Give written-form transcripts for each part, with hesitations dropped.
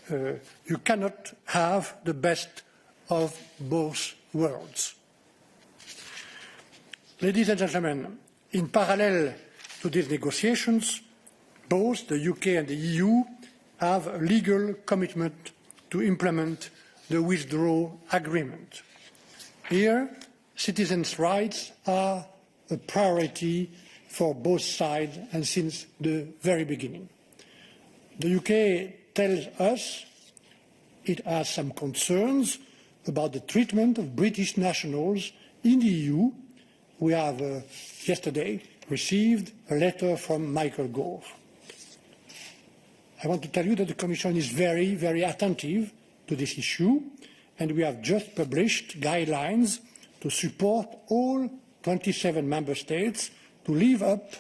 You cannot have the best of both worlds. Ladies and gentlemen, in parallel to these negotiations, both the UK and the EU have a legal commitment to implement the withdrawal agreement. Here, citizens' rights are a priority for both sides and since the very beginning. The UK tells us it has some concerns about the treatment of British nationals in the EU. We have yesterday received a letter from Michael Gove. I want to tell you that the Commission is very, very attentive to this issue, and we have just published guidelines to support all 27 member states to live up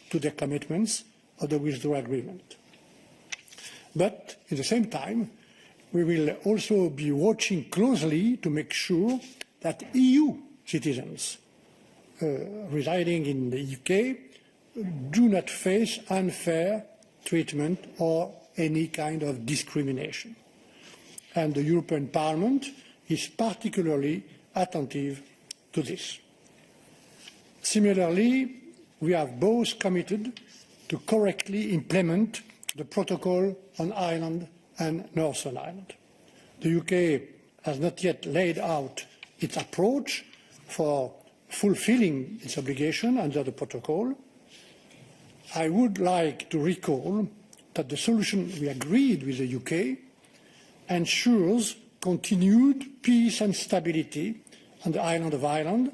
to their commitments of the withdrawal agreement. But at the same time, we will also be watching closely to make sure that EU citizens residing in the UK do not face unfair treatment or any kind of discrimination. And the European Parliament is particularly attentive to this. Similarly, we have both committed to correctly implement the protocol on Ireland and Northern Ireland. The UK has not yet laid out its approach for fulfilling its obligation under the protocol. I would like to recall that the solution we agreed with the UK ensures continued peace and stability on the island of Ireland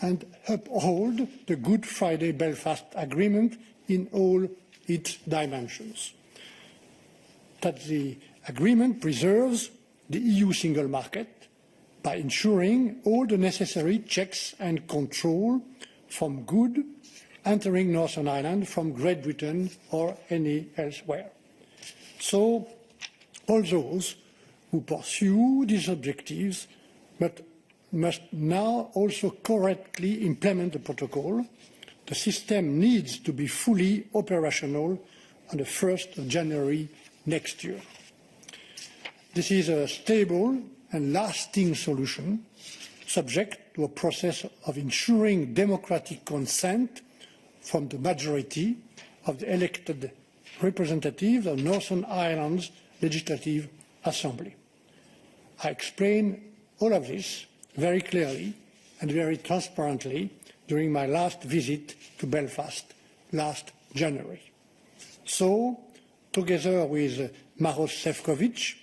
and uphold the Good Friday Belfast Agreement in all its dimensions. That the agreement preserves the EU single market by ensuring all the necessary checks and control from goods entering Northern Ireland from Great Britain or any elsewhere. So all those who pursue these objectives but must now also correctly implement the protocol. The system needs to be fully operational on the 1st of January next year. This is a stable and lasting solution, subject to a process of ensuring democratic consent from the majority of the elected representatives of Northern Ireland's Legislative Assembly. I explained all of this very clearly and very transparently during my last visit to Belfast last January. So, together with Maros Šefčovič,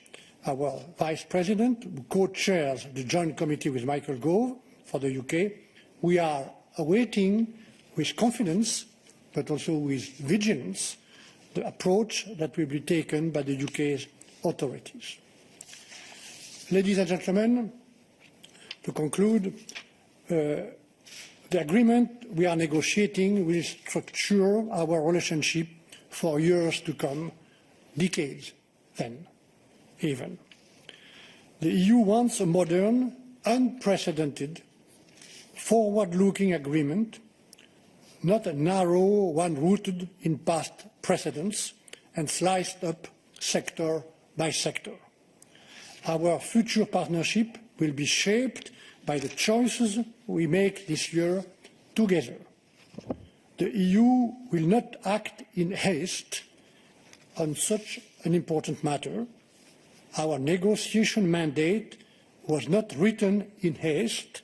our Vice President, who co-chairs the Joint Committee with Michael Gove for the UK, we are awaiting with confidence, but also with vigilance, the approach that will be taken by the UK's authorities. Ladies and gentlemen, to conclude, the agreement we are negotiating will structure our relationship for years to come, decades then, even. The EU wants a modern, unprecedented, forward-looking agreement, not a narrow one rooted in past precedents and sliced up sector by sector. Our future partnership will be shaped by the choices we make this year together. The EU will not act in haste on such an important matter. Our negotiation mandate was not written in haste.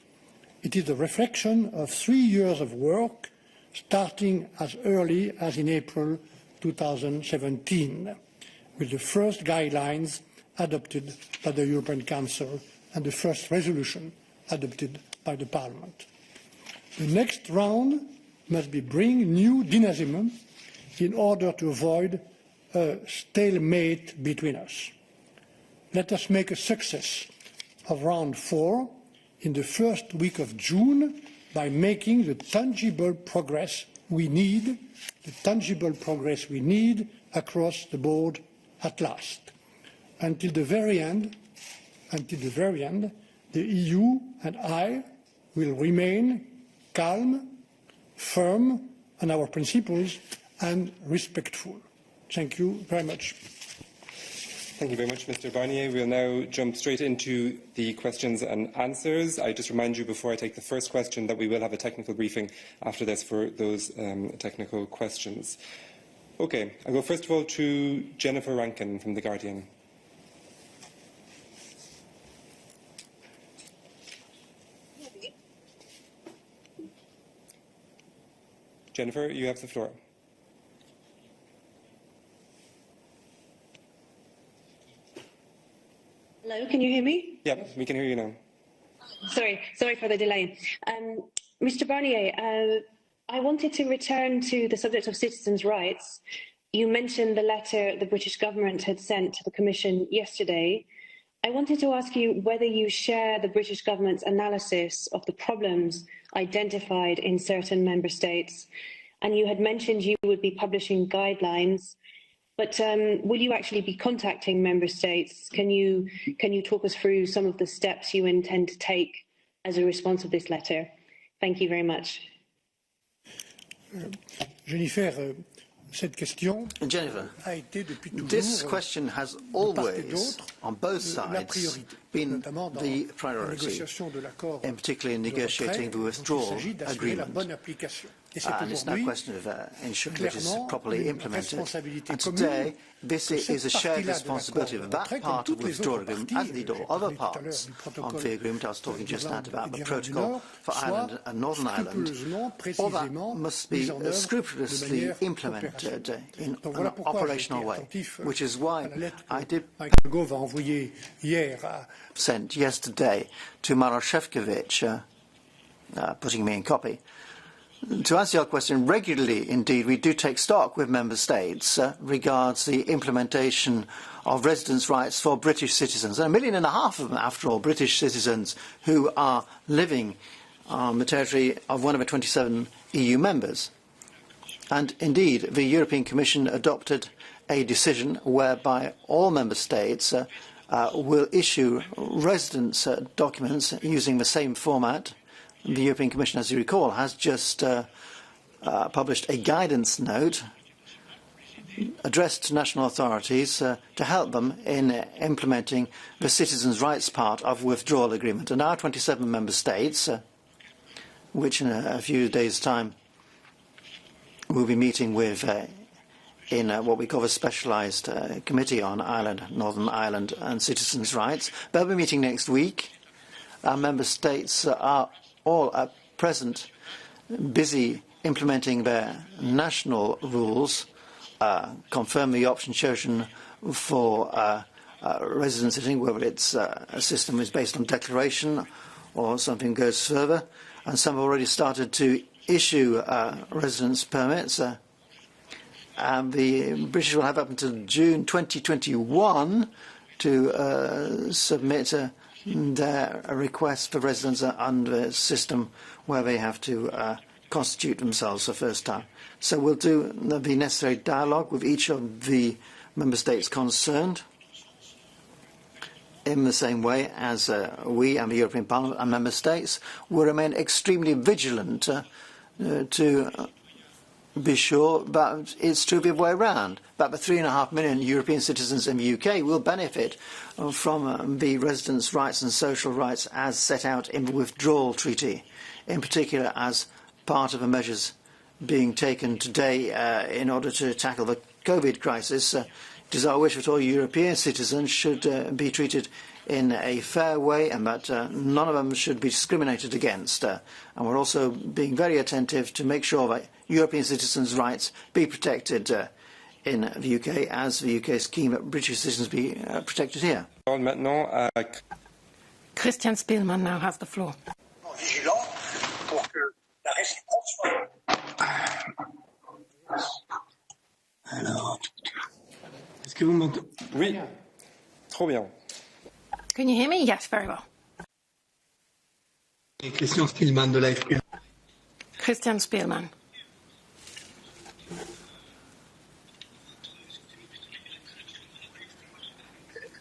It is a reflection of 3 years of work, starting as early as in April 2017, with the first guidelines adopted by the European Council and the first resolution adopted by the Parliament. The next round must bring new dynamism in order to avoid a stalemate between us. Let us make a success of round 4 in the first week of June by making the tangible progress we need across the board at last. Until the very end, the EU and I will remain calm, firm on our principles and respectful. Thank you very much. Thank you very much, Mr. Barnier. We'll now jump straight into the questions and answers. I just remind you before I take the first question that we will have a technical briefing after this for those technical questions. Okay, I'll go first of all to Jennifer Rankin from The Guardian. Jennifer, you have the floor. Hello, can you hear me? Yeah, we can hear you now. Sorry for the delay. Mr. Barnier, I wanted to return to the subject of citizens' rights. You mentioned the letter the British government had sent to the Commission yesterday. I wanted to ask you whether you share the British government's analysis of the problems identified in certain member states. And you had mentioned you would be publishing guidelines. But will you actually be contacting member states? Can you talk us through some of the steps you intend to take as a response of this letter? Thank you very much. Jennifer, this question has always, on both sides, been the priority, in particularly in negotiating the withdrawal agreement. And it's now a question of ensuring that it is properly implemented. And today, this is a shared responsibility of that part of the withdrawal agreement, as indeed all other parts of the agreement. I was talking just now about the protocol for Ireland and Northern Ireland. All that must be scrupulously implemented in an operational way, which is why I did sent yesterday to Maroš Šefčovič, putting me in copy. To answer your question, regularly, indeed, we do take stock with member states regards the implementation of residence rights for British citizens. 1.5 million of them, after all, British citizens who are living on the territory of one of the 27 EU members. And indeed, the European Commission adopted a decision whereby all member states will issue residence documents using the same format. The European Commission, as you recall, has just published a guidance note addressed to national authorities to help them in implementing the citizens' rights part of the withdrawal agreement. And our 27 member states, which in a few days' time we'll be meeting with in what we call a specialised committee on Ireland, Northern Ireland and citizens' rights. They'll be meeting next week. Our member states are all at present busy implementing their national rules, confirm the option chosen for residence sitting, whether it's a system is based on declaration or something goes further. And some have already started to issue residence permits. And the British will have up until June 2021 to submit their request for residence under a system where they have to constitute themselves for the first time. So we'll do the necessary dialogue with each of the member states concerned in the same way as we and the European Parliament and member states will remain extremely vigilant to be sure that it's true the other way around, that the 3.5 million European citizens in the UK will benefit from the residence rights and social rights as set out in the withdrawal treaty, in particular as part of the measures being taken today in order to tackle the COVID crisis. It is our wish that all European citizens should be treated in a fair way and that none of them should be discriminated against. And we're also being very attentive to make sure that European citizens' rights be protected in the UK, as the UK is keen that British citizens be protected here. Christian Spielmann now has the floor. Oui, trop bien. Can you hear me? Yes, very well. Christian Spielmann de l'AFP. Christian Spielmann.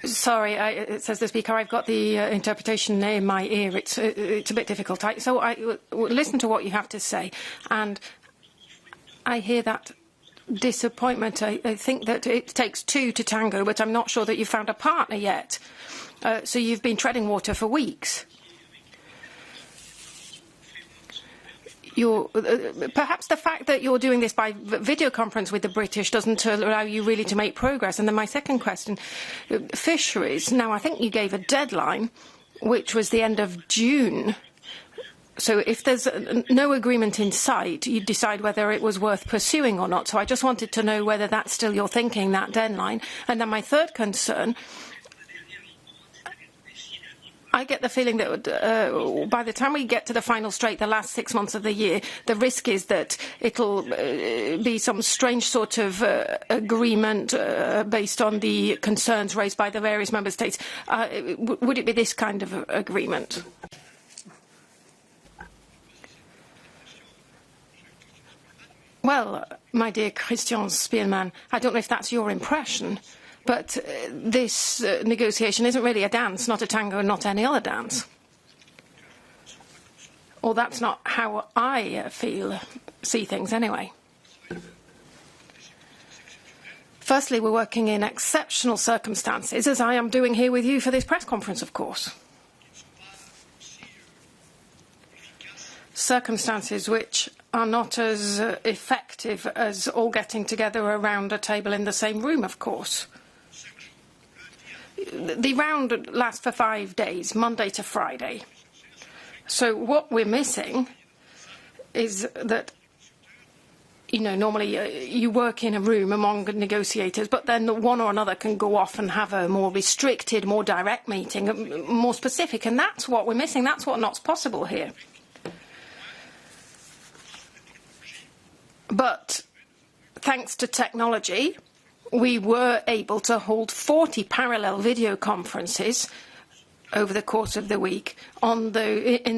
Sorry, it says the speaker. I've got the interpretation in my ear. It's a bit difficult. So I listen to what you have to say, and I hear that disappointment. I think that it takes two to tango, but I'm not sure that you've found a partner yet. So you've been treading water for weeks. Perhaps the fact that you're doing this by video conference with the British doesn't allow you really to make progress. And then my second question, fisheries. Now, I think you gave a deadline, which was the end of June. So if there's no agreement in sight, you decide whether it was worth pursuing or not. So I just wanted to know whether that's still your thinking, that deadline. And then my third concern, I get the feeling that by the time we get to the final straight, the last 6 months of the year, the risk is that it'll be some strange sort of agreement based on the concerns raised by the various member states. Would it be this kind of agreement? Well, my dear Christian Spielmann, I don't know if that's your impression, but this negotiation isn't really a dance, not a tango, and not any other dance. Or that's not how I see things anyway. Firstly, we're working in exceptional circumstances, as I am doing here with you for this press conference, of course. Circumstances which are not as effective as all getting together around a table in the same room, of course. The round lasts for 5 days, Monday to Friday. So what we're missing is that, you know, normally you work in a room among negotiators, but then one or another can go off and have a more restricted, more direct meeting, more specific, and that's what we're missing. That's what's not possible here. But thanks to technology, we were able to hold 40 parallel video conferences over the course of the week in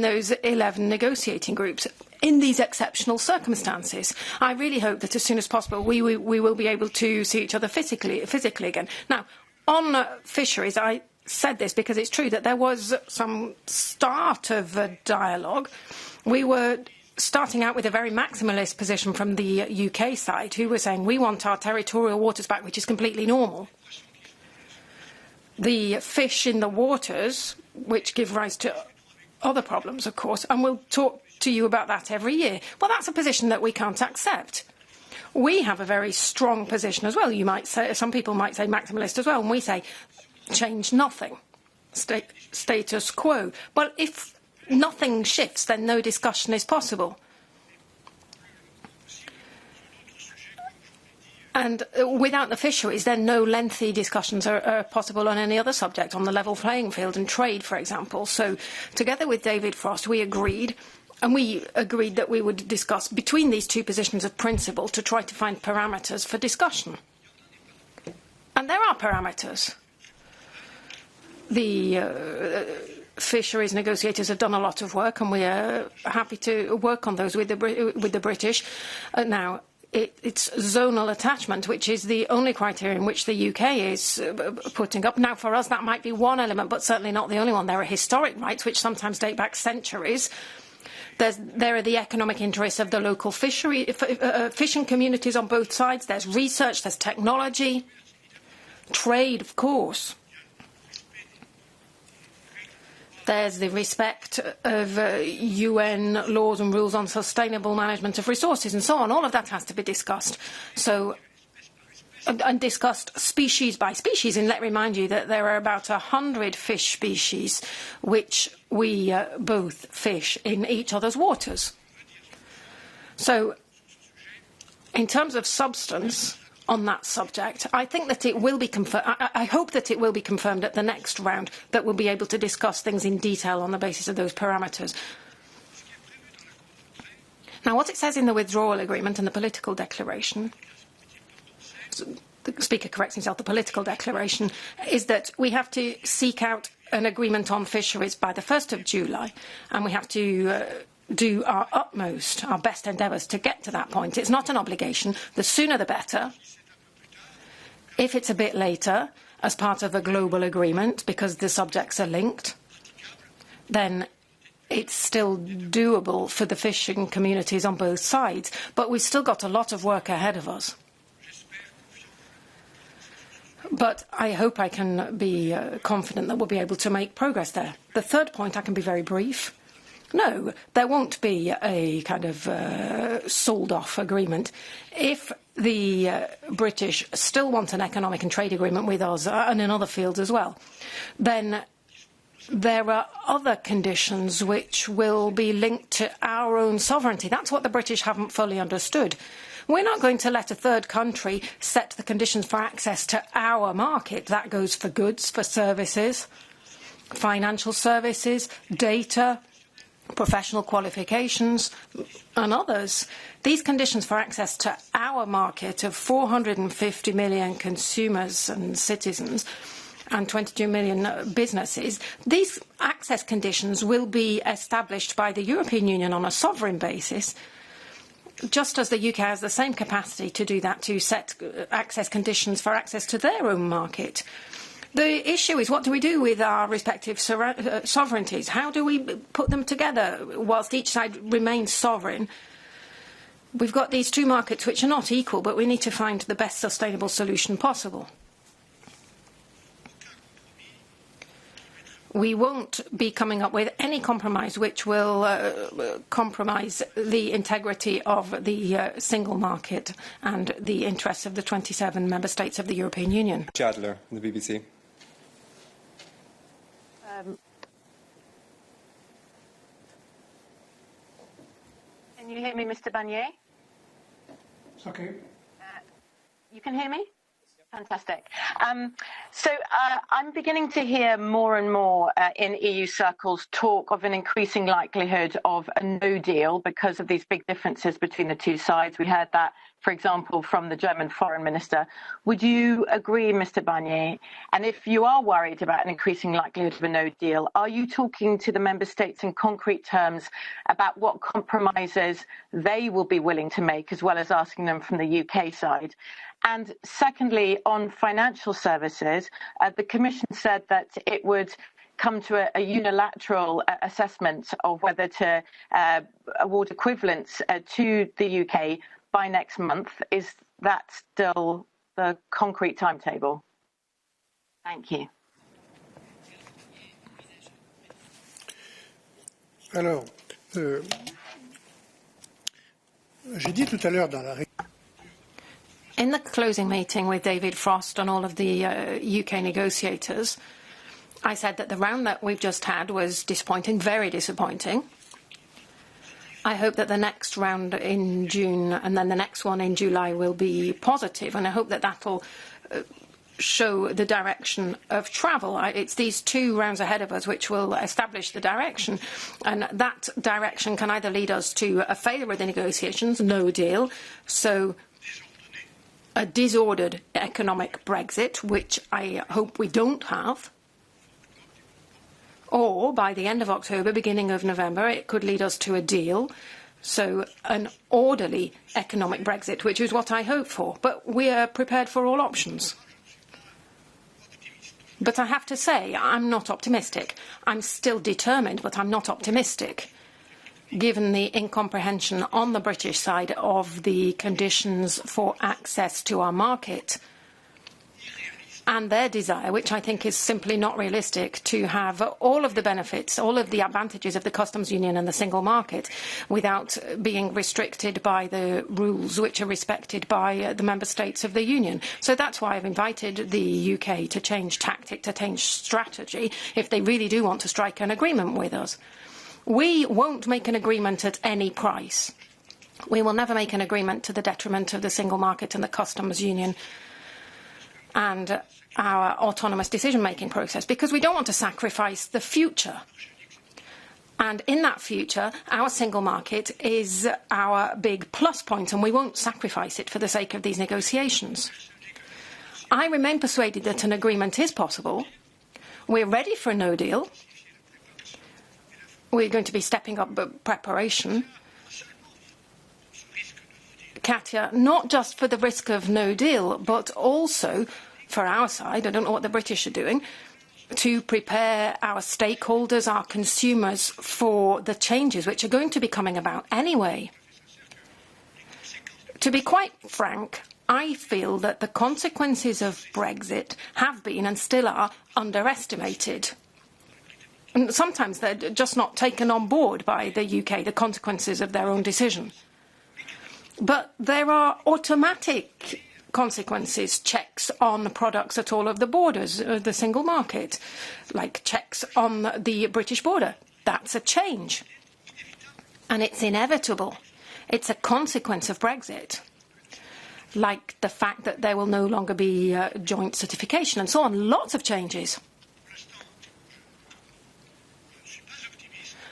those 11 negotiating groups in these exceptional circumstances. I really hope that as soon as possible we will be able to see each other physically again. Now, on fisheries, I said this because it's true that there was some start of a dialogue. We were starting out with a very maximalist position from the UK side, who were saying we want our territorial waters back, which is completely normal. The fish in the waters, which give rise to other problems, of course, and we'll talk to you about that every year. Well, that's a position that we can't accept. We have a very strong position as well. You might say, some people might say maximalist as well, and we say change nothing, status quo. But if nothing shifts, then no discussion is possible. And without the fisheries, then no lengthy discussions are possible on any other subject, on the level playing field and trade, for example. So together with David Frost, we agreed that we would discuss between these two positions of principle to try to find parameters for discussion. And there are parameters. The fisheries negotiators have done a lot of work, and we are happy to work on those with the British. Now, it's zonal attachment, which is the only criterion which the UK is putting up. Now, for us, that might be one element, but certainly not the only one. There are historic rights, which sometimes date back centuries. There are the economic interests of the local fishing communities on both sides. There's research, there's technology, trade, of course. There's the respect of UN laws and rules on sustainable management of resources and so on. All of that has to be discussed. And discussed species by species. And let me remind you that there are about 100 fish species which we both fish in each other's waters. So, in terms of substance on that subject, I think that it will be confirmed. I hope that it will be confirmed at the next round that we'll be able to discuss things in detail on the basis of those parameters. Now, what it says in the withdrawal agreement and the political declaration, the Speaker corrects himself, the political declaration, is that we have to seek out an agreement on fisheries by the 1st of July, and we have to do our utmost, our best endeavours to get to that point. It's not an obligation. The sooner the better. If it's a bit later, as part of a global agreement, because the subjects are linked, then it's still doable for the fishing communities on both sides. But we've still got a lot of work ahead of us. But I hope I can be confident that we'll be able to make progress there. The third point, I can be very brief. No, there won't be a kind of sold-off agreement. If the British still want an economic and trade agreement with us, and in other fields as well, then there are other conditions which will be linked to our own sovereignty. That's what the British haven't fully understood. We're not going to let a third country set the conditions for access to our market. That goes for goods, for services, financial services, data, professional qualifications and others. These conditions for access to our market of 450 million consumers and citizens and 22 million businesses, these access conditions will be established by the European Union on a sovereign basis, just as the UK has the same capacity to do that, to set access conditions for access to their own market. The issue is, what do we do with our respective sovereignties? How do we put them together whilst each side remains sovereign? We've got these two markets which are not equal, but we need to find the best sustainable solution possible. We won't be coming up with any compromise which will compromise the integrity of the single market and the interests of the 27 member states of the European Union. Jadler, from the BBC. Can you hear me, Mr. Barnier? It's okay. You can hear me? Fantastic. So I'm beginning to hear more and more in EU circles talk of an increasing likelihood of a no deal because of these big differences between the two sides. We heard that, for example, from the German foreign minister. Would you agree, Mr. Barnier? And if you are worried about an increasing likelihood of a no deal, are you talking to the member states in concrete terms about what compromises they will be willing to make, as well as asking them from the UK side? And secondly, on financial services, the Commission said that it would come to a unilateral assessment of whether to award equivalents to the UK by next month. Is that still the concrete timetable? Thank you. Alors, j'ai dit tout à l'heure dans la In the closing meeting with David Frost and all of the UK negotiators, I said that the round that we've just had was disappointing, very disappointing. I hope that the next round in June and then the next one in July will be positive, and I hope that that'll show the direction of travel. It's these two rounds ahead of us which will establish the direction, and that direction can either lead us to a failure of the negotiations, no deal, so a disordered economic Brexit, which I hope we don't have, or by the end of October, beginning of November, it could lead us to a deal, so an orderly economic Brexit, which is what I hope for. But we are prepared for all options. But I have to say, I'm not optimistic. I'm still determined, but I'm not optimistic, given the incomprehension on the British side of the conditions for access to our market and their desire, which I think is simply not realistic, to have all of the benefits, all of the advantages of the customs union and the single market without being restricted by the rules which are respected by the member states of the union. So that's why I've invited the UK to change tactic, to change strategy, if they really do want to strike an agreement with us. We won't make an agreement at any price. We will never make an agreement to the detriment of the single market and the customs union and our autonomous decision-making process, because we don't want to sacrifice the future. And in that future, our single market is our big plus point, and we won't sacrifice it for the sake of these negotiations. I remain persuaded that an agreement is possible. We're ready for a no deal. We're going to be stepping up preparation, Katya, not just for the risk of no deal, but also for our side, I don't know what the British are doing, to prepare our stakeholders, our consumers, for the changes which are going to be coming about anyway. To be quite frank, I feel that the consequences of Brexit have been and still are underestimated. And sometimes they're just not taken on board by the UK, the consequences of their own decision. But there are automatic consequences, checks on products at all of the borders of the single market, like checks on the British border. That's a change. And it's inevitable. It's a consequence of Brexit, like the fact that there will no longer be joint certification and so on. Lots of changes.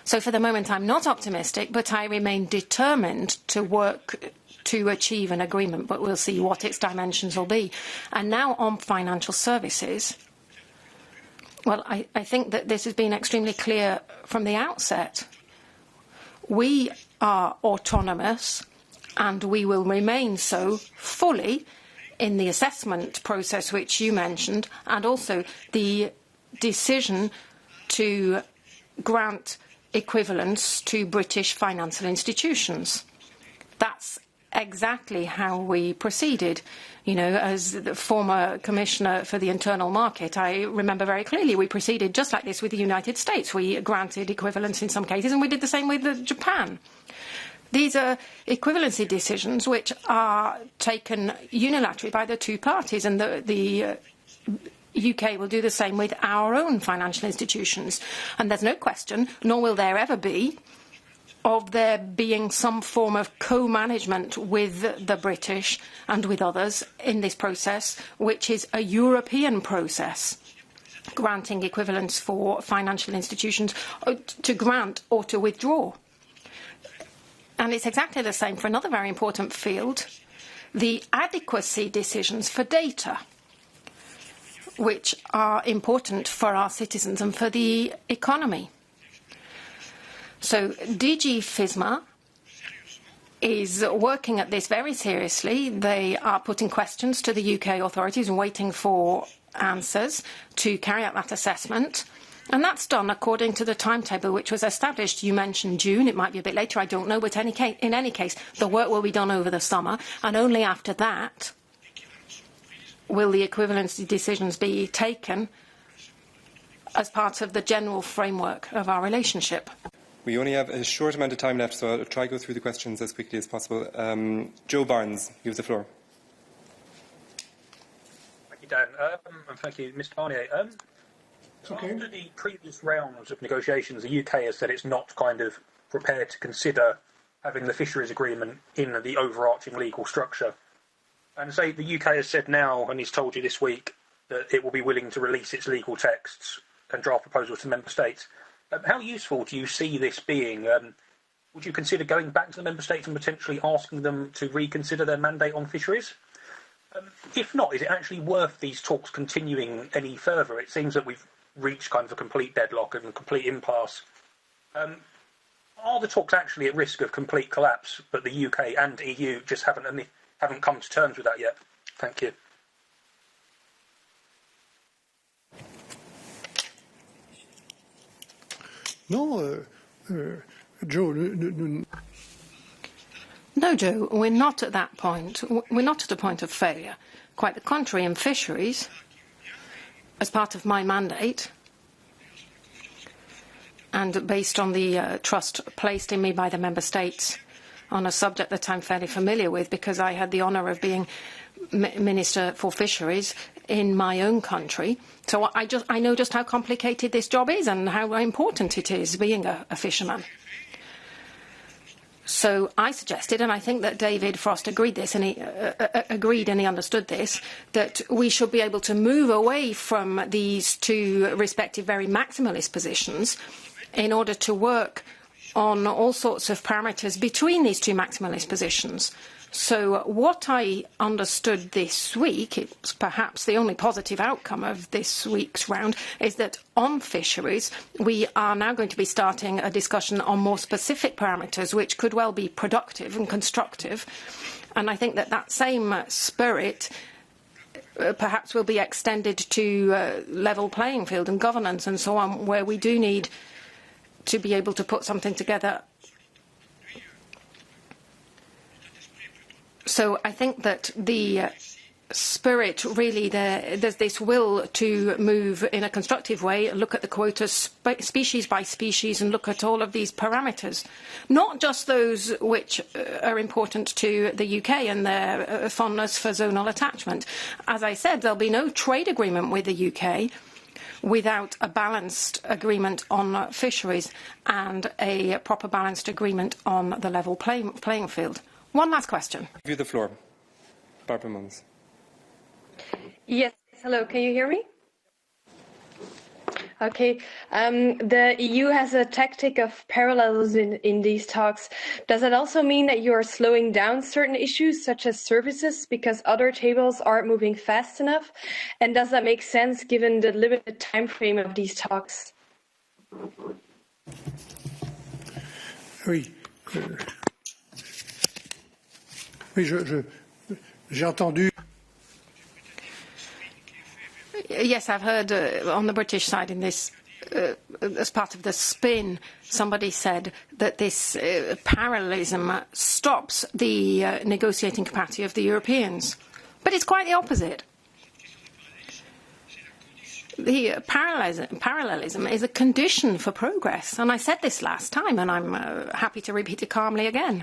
So for the moment, I'm not optimistic, but I remain determined to work to achieve an agreement, but we'll see what its dimensions will be. And now on financial services, well, I think that this has been extremely clear from the outset. We are autonomous, and we will remain so fully in the assessment process which you mentioned, and also the decision to grant equivalence to British financial institutions. That's exactly how we proceeded. You know, as the former Commissioner for the Internal Market, I remember very clearly we proceeded just like this with the United States. We granted equivalence in some cases, and we did the same with Japan. These are equivalency decisions which are taken unilaterally by the two parties, and the UK will do the same with our own financial institutions. And there's no question, nor will there ever be, of there being some form of co-management with the British and with others in this process, which is a European process, granting equivalence for financial institutions to grant or to withdraw. And it's exactly the same for another very important field, the adequacy decisions for data, which are important for our citizens and for the economy. So DG FISMA is working at this very seriously. They are putting questions to the UK authorities and waiting for answers to carry out that assessment. And that's done according to the timetable which was established. You mentioned June. It might be a bit later, I don't know. But in any case, the work will be done over the summer. And only after that will the equivalency decisions be taken as part of the general framework of our relationship. We only have a short amount of time left, so I'll try to go through the questions as quickly as possible. Joe Barnes, you have the floor. Thank you, Dan. And thank you, Mr. Barnier. Okay. After the previous rounds of negotiations, the UK has said it's not kind of prepared to consider having the fisheries agreement in the overarching legal structure. And say the UK has said now, and he's told you this week, that it will be willing to release its legal texts and draft proposals to member states. How useful do you see this being? Would you consider going back to the member states and potentially asking them to reconsider their mandate on fisheries? If not, is it actually worth these talks continuing any further? It seems that we've reached kind of a complete deadlock and a complete impasse. Are the talks actually at risk of complete collapse, but the UK and EU just haven't come to terms with that yet? Thank you. No, Joe. No, Joe, we're not at that point. We're not at a point of failure. Quite the contrary, in fisheries, as part of my mandate, and based on the trust placed in me by the member states on a subject that I'm fairly familiar with, because I had the honour of being Minister for Fisheries in my own country. So I know just how complicated this job is and how important it is being a fisherman. So I suggested, and I think that David Frost agreed and he understood this, that we should be able to move away from these two respective very maximalist positions in order to work on all sorts of parameters between these two maximalist positions. So what I understood this week, it's perhaps the only positive outcome of this week's round, is that on fisheries, we are now going to be starting a discussion on more specific parameters, which could well be productive and constructive. And I think that that same spirit perhaps will be extended to level playing field and governance and so on, where we do need to be able to put something together So I think that the spirit, really, there's this will to move in a constructive way, look at the quotas species by species and look at all of these parameters, not just those which are important to the UK and their fondness for zonal attachment. As I said, there'll be no trade agreement with the UK without a balanced agreement on fisheries and a proper balanced agreement on the level playing field. One last question. Give you the floor. Barbara Munns. Yes, hello, can you hear me? Okay, the EU has a tactic of parallels in these talks. Does that also mean that you are slowing down certain issues, such as services, because other tables aren't moving fast enough? And does that make sense given the limited time frame of these talks? Oui. Oui, j'ai entendu. Yes, I've heard on the British side in this, as part of the spin, somebody said that this parallelism stops the negotiating capacity of the Europeans. But it's quite the opposite. The parallelism is a condition for progress. And I said this last time, and I'm happy to repeat it calmly again.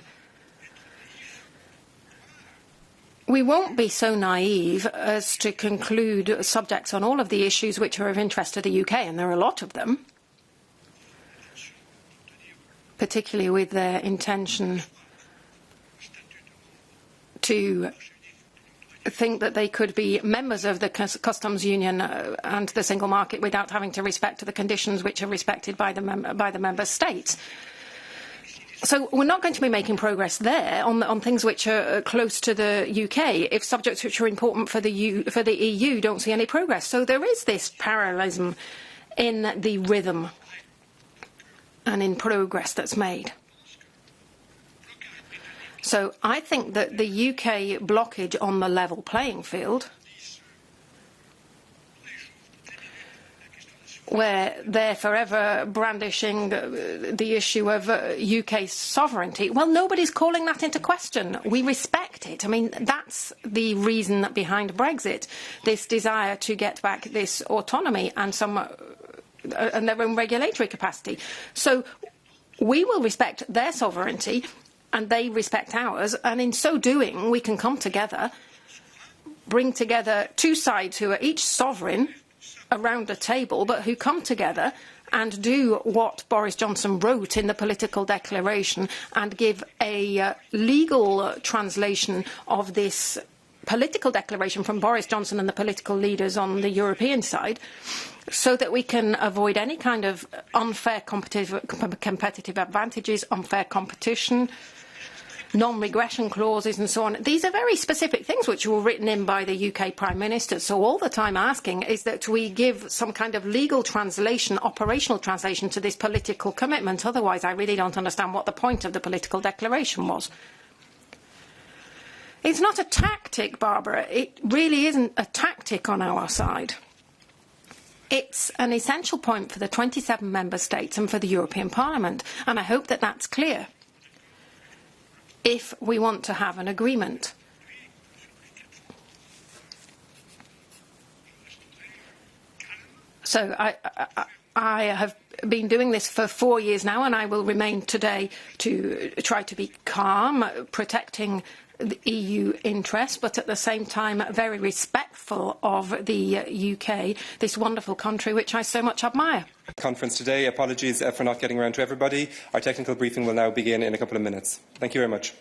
We won't be so naive as to conclude subjects on all of the issues which are of interest to the UK, and there are a lot of them, particularly with their intention to think that they could be members of the customs union and the single market without having to respect the conditions which are respected by the member states. So we're not going to be making progress there on things which are close to the UK if subjects which are important for the EU don't see any progress. So there is this parallelism in the rhythm and in progress that's made. So I think that the UK blockage on the level playing field, where they're forever brandishing the issue of UK sovereignty. Well, nobody's calling that into question. We respect it. I mean, that's the reason behind Brexit, this desire to get back this autonomy and and their own regulatory capacity. So we will respect their sovereignty and they respect ours, and in so doing, we can come together, bring together two sides who are each sovereign around a table, but who come together and do what Boris Johnson wrote in the political declaration and give a legal translation of this political declaration from Boris Johnson and the political leaders on the European side, so that we can avoid any kind of unfair competitive advantages, unfair competition, non-regression clauses and so on. These are very specific things which were written in by the UK Prime Minister. So all that I'm asking is that we give some kind of legal translation, operational translation to this political commitment. Otherwise, I really don't understand what the point of the political declaration was. It's not a tactic, Barbara. It really isn't a tactic on our side. It's an essential point for the 27 member states and for the European Parliament. And I hope that that's clear. If we want to have an agreement. So I have been doing this for 4 years now, and I will remain today to try to be calm, protecting the EU interests, but at the same time very respectful of the UK, this wonderful country which I so much admire. Conference today. Apologies for not getting around to everybody. Our technical briefing will now begin in a couple of minutes. Thank you very much.